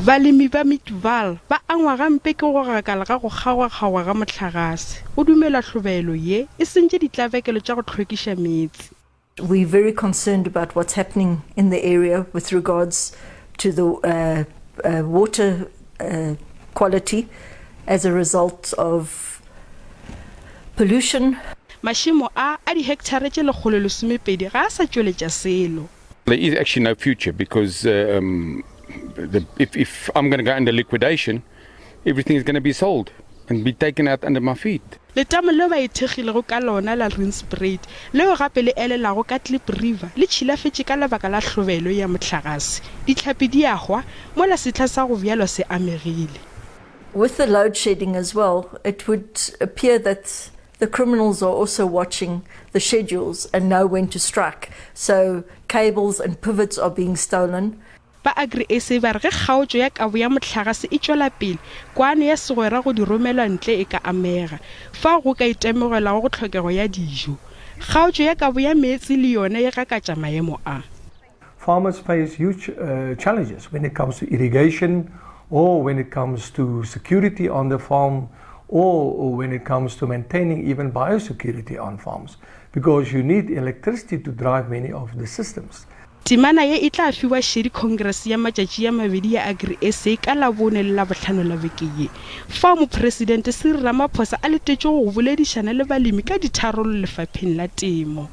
balemi ba Mitval ba angwa gampe ke go gakala ga go kgaogakgaoga ga mohlagase o dumela hlobelo ye e sentše ditlavekelo tša go tlhwekiša metsi. We're very concerned about what's happening in the area with regards to the water quality as a result of pollution. Mašimo a dihectare tše 120 ga a sa tšweletša selo. There is actually no future because if I'm going to go under liquidation, everything is going to be sold and be taken out under my feet. Letamo leo ba ithekgilego ka lona la Rinspread leo gape le elelago ka Clip River le tšhilafetše ka lebaka la hlobelo ya mohlagase. Dihlapi di agwa mola setla sa go bjalwa se amegile. With the load shedding as well, it would appear that the criminals are also watching the schedules and know when to strike. So cables and pivots are being stolen. Ba Agri-SA ba re ge kgaotšo ya kabo ya mohlagase e tšwela pele kwano ya segwera go di romelwa ntle e ka amega fa go ka itemogela go tlhokego ya dijo. Kgaotšo ya kabo ya meetse le yona e gakatša maemo a. Farmers face huge challenges when it comes to irrigation, or when it comes to security on the farm, or when it comes to maintaining even biosecurity on farms, because you need electricity to drive many of the systems. Timana ye e tla fiwa šedi Congress ya matšatši ya mabedi ya Agri-SA ka la bone le la bohlano la beke ye. Fa mopresidente Cyril Ramaphosa a letetše go boledišana le balemi ka ditharollo lefapheng la temo.